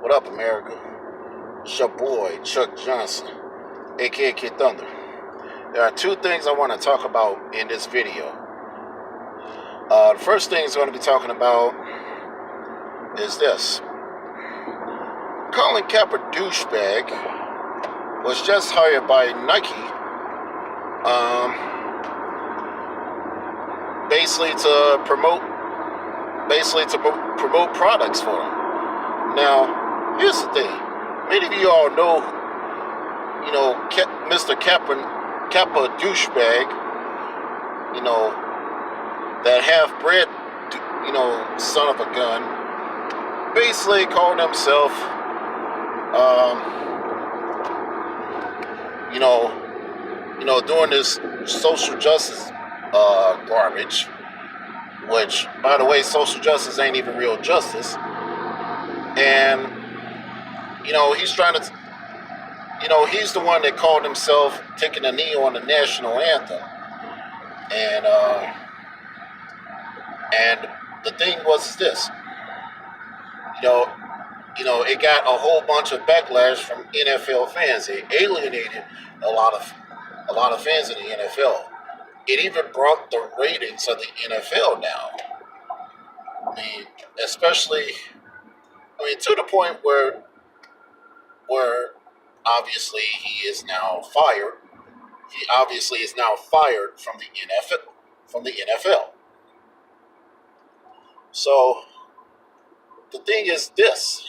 What up, America? It's your boy, Chuck Johnson, a.k.a. Kid Thunder. There are two things I want to talk about in this video. The first thing I'm going to be talking about is this. Colin Kaperdouche was just hired by Nike, basically to promote products for them. Now, here's the thing. Many of you all know, Mr. Kaperdouche, that half-bred, son of a gun, basically called himself, doing this social justice garbage, which, by the way, social justice ain't even real justice. And, he's trying to, he's the one that called himself taking a knee on the national anthem. And the thing was this, it got a whole bunch of backlash from NFL fans. It alienated a lot of fans in the NFL. It even brought the ratings of the NFL down. To the point where obviously he is now fired. He obviously is now fired from the NFL. So the thing is this,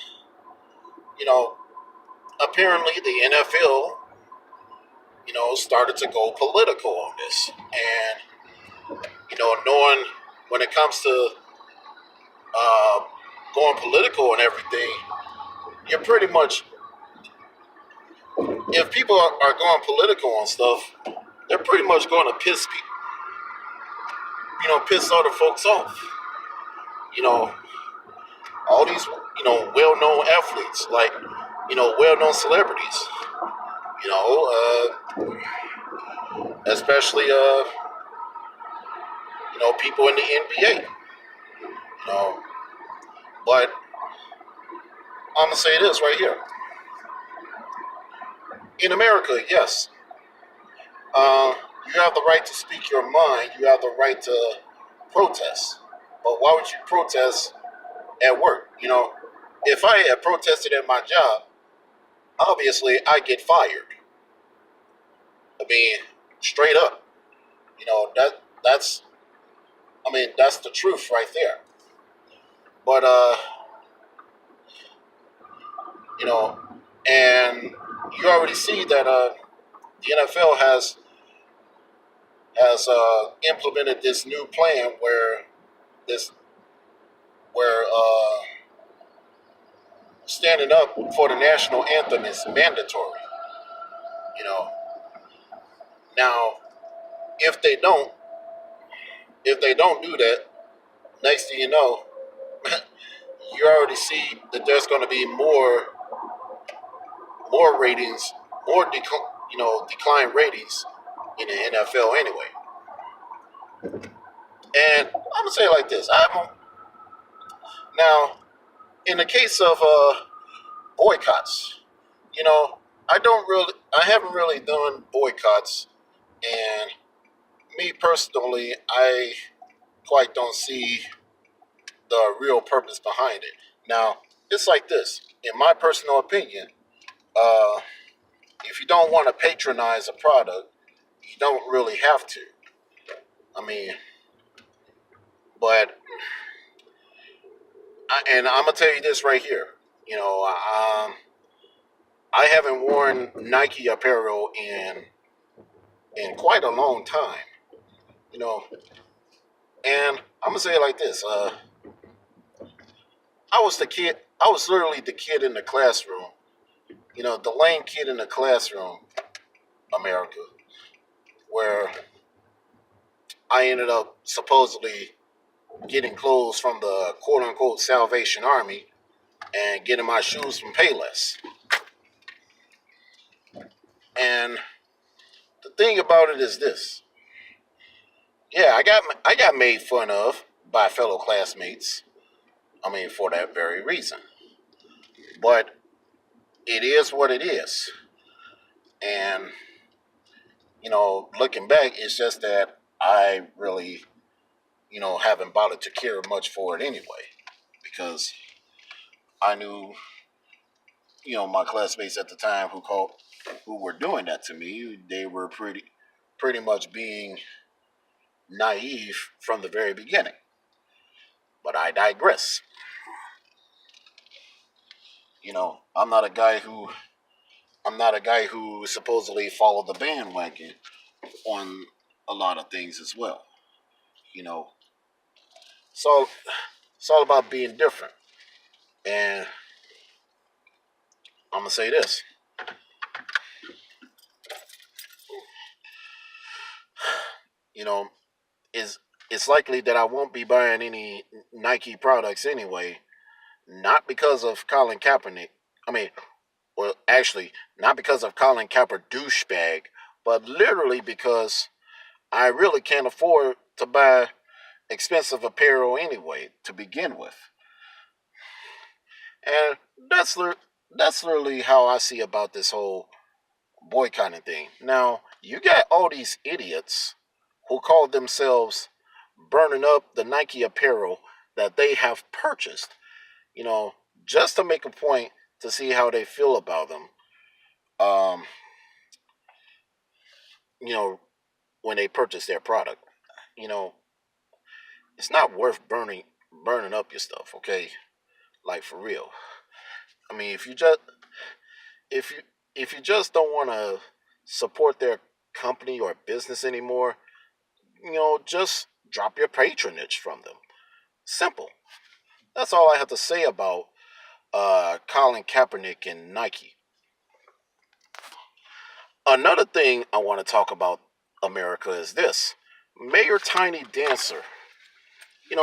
apparently the NFL, started to go political on this. And, knowing when it comes to going political and everything, you're pretty much, if people are going political on stuff, they're pretty much going to piss other folks off. All these, well-known athletes, like, well-known celebrities, especially, people in the NBA, but I'm going to say this right here. In America, yes, you have the right to speak your mind. You have the right to protest. But why would you protest at work? If I had protested at my job, obviously I get fired. Straight up. That's the truth right there. But and you already see that the NFL has implemented this new plan where standing up for the national anthem is mandatory. Now, if they don't do that, next thing you know, you already see that there's going to be more ratings, decline ratings in the NFL anyway. And I'm gonna say it like this: now, in the case of boycotts, I haven't really done boycotts, and me personally, I quite don't see the real purpose behind it. Now, it's like this, in my personal opinion, if you don't want to patronize a product, you don't really have to. But and I'm gonna tell you this right here. I haven't worn Nike apparel in quite a long time. And I'm gonna say it like this. I was literally the kid in the classroom. The lame kid in the classroom, America, where I ended up supposedly getting clothes from the quote-unquote Salvation Army and getting my shoes from Payless. And the thing about it is this. Yeah, I got made fun of by fellow classmates. For that very reason. but it is what it is. And looking back, it's just that I really, haven't bothered to care much for it anyway, because I knew, my classmates at the time who were doing that to me, they were pretty much being naive from the very beginning. But I digress. I'm not a guy who supposedly followed the bandwagon on a lot of things as well. You know, so it's all about being different. And I'm gonna say this: you know, is it's likely that I won't be buying any Nike products anyway, not because of Colin Kaepernick. I mean, well, actually, not because of Colin Kaperdouche bag, but literally because I really can't afford to buy expensive apparel anyway to begin with. And that's that's literally how I see about this whole boycotting thing. Now, you got all these idiots who call themselves burning up the Nike apparel that they have purchased, you know, just to make a point to see how they feel about them. Um, you know, when they purchase their product. You know, it's not worth burning up your stuff, okay? Like for real. I mean, if you if you just don't want to support their company or business anymore, just drop your patronage from them. Simple. That's all I have to say about Colin Kaepernick and Nike. Another thing I want to talk about America is this: Mayor Tiny Dancer.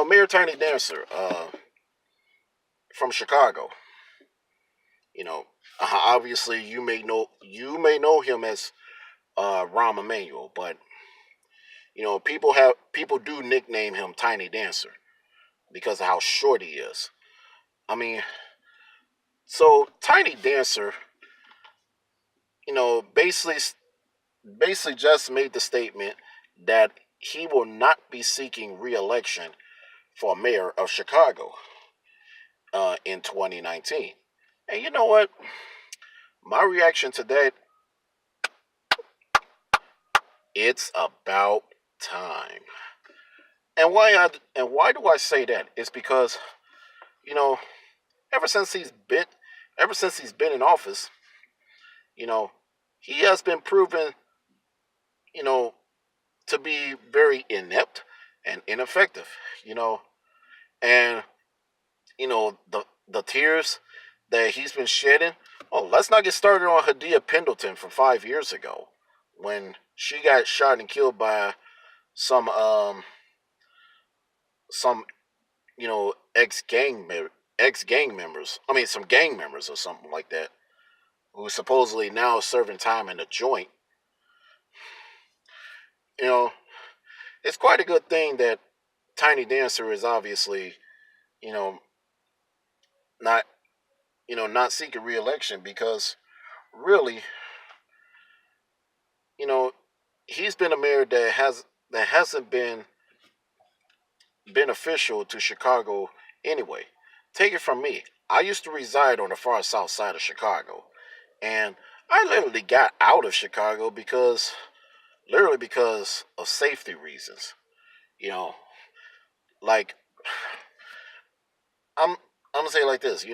Mayor Tiny Dancer from Chicago. Obviously you may know him as Rahm Emanuel, but people do nickname him Tiny Dancer because of how short he is. I mean, so Tiny Dancer, basically just made the statement that he will not be seeking re-election for mayor of Chicago in 2019. And you know what? My reaction to that, it's about time. And why do I say that? It's because you know ever since he's been in office, you know he has been proven you know to be very inept and ineffective. You know, and the tears that he's been shedding. Oh, let's not get started on Hadia Pendleton from 5 years ago when she got shot and killed by some some ex gang members. I mean, some gang members or something like that, who supposedly now serving time in a joint. You know, it's quite a good thing that Tiny Dancer is obviously, you know, not not seeking re-election because really, you know, he's been a mayor that hasn't been beneficial to Chicago anyway. Take it from me. I used to reside on the far south side of Chicago, and I literally got out of Chicago because of safety reasons. You know, like I'm I'm gonna say it like this.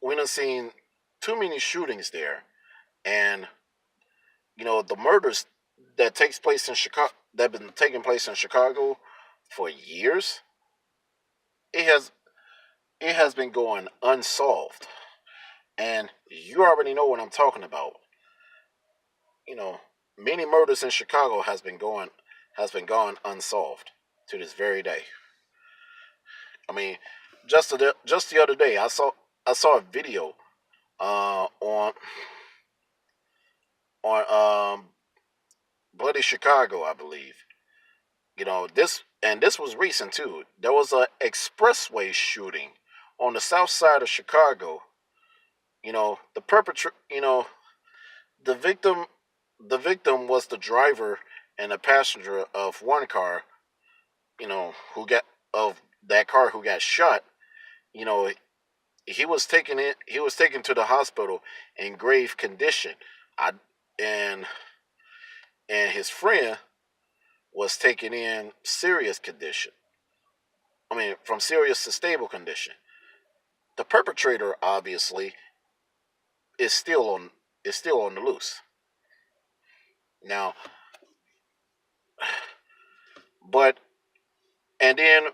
We done seen too many shootings there, and the murders that have been taking place in Chicago for years. It has it has been going unsolved, and you already know what I'm talking about. You know, many murders in Chicago has been gone unsolved to this very day. I mean, just the other day, I saw a video on Bloody Chicago, I believe. This was recent too. There was a expressway shooting on the south side of Chicago, the perpetrator, the victim, the victim was the driver and the passenger of one car, who got of that car who got shot. You know, he was taken to the hospital in grave condition. I and and his friend was taken in serious condition. I mean, from serious to stable condition. The perpetrator obviously is still on the loose. Now, but and then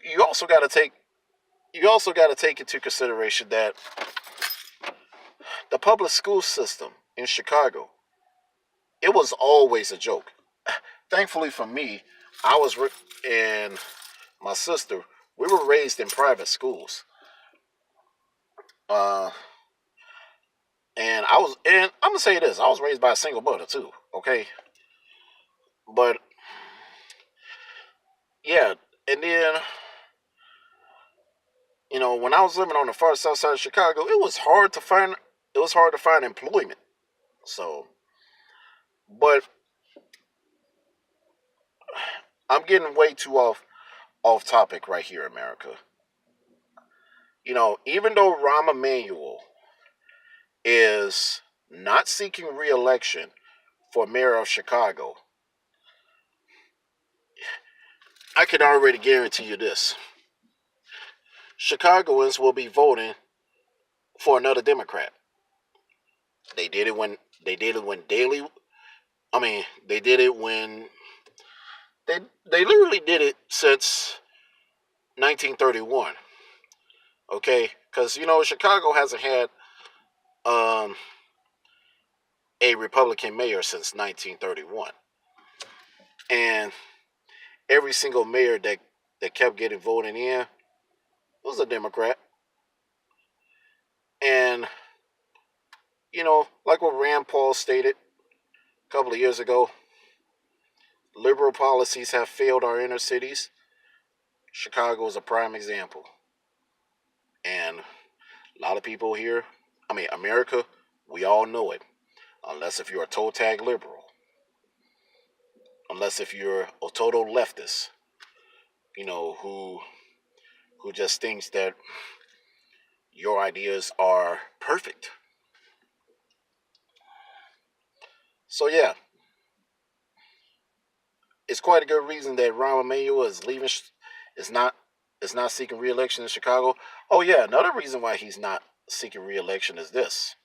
you also got to take into consideration that the public school system in Chicago, it was always a joke. Thankfully for me, I was and my sister, we were raised in private schools. Uh, and I'm gonna say this: I was raised by a single mother too. Okay, but yeah, and then when I was living on the far south side of Chicago, it was hard to find employment. So, but I'm getting way too off topic right here, America. Even though Rahm Emanuel is not seeking re-election for mayor of Chicago, I can already guarantee you this: Chicagoans will be voting for another Democrat. They did it when Daley. I mean, they did it when they literally did it since 1931. Okay, because Chicago hasn't had um, a Republican mayor since 1931, and every single mayor that kept getting voted in was a Democrat. And like what Rand Paul stated a couple of years ago, liberal policies have failed our inner cities. Chicago is a prime example. And a lot of people here, I mean, America, we all know it. Unless if you're a toe tag liberal, unless if you're a total leftist, who just thinks that your ideas are perfect. So yeah, it's quite a good reason that Rahm Emanuel is leaving. Is not seeking re-election in Chicago. Oh yeah, another reason why he's not seeking re-election is this.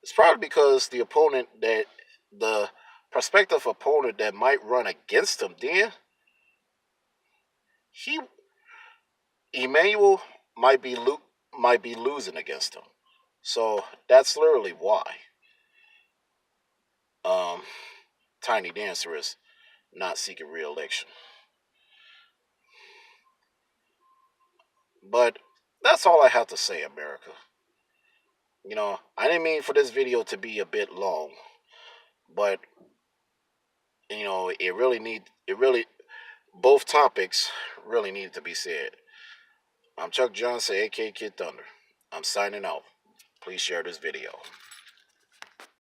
It's probably because the prospective opponent that might run against him, then he Emmanuel might be losing against him. So that's literally why um, Tiny Dancer is not seeking re-election. But that's all I have to say, America. I didn't mean for this video to be a bit long, but it really both topics really needed to be said. I'm Chuck Johnson, a.k.a. Kid Thunder. I'm signing out. Please share this video.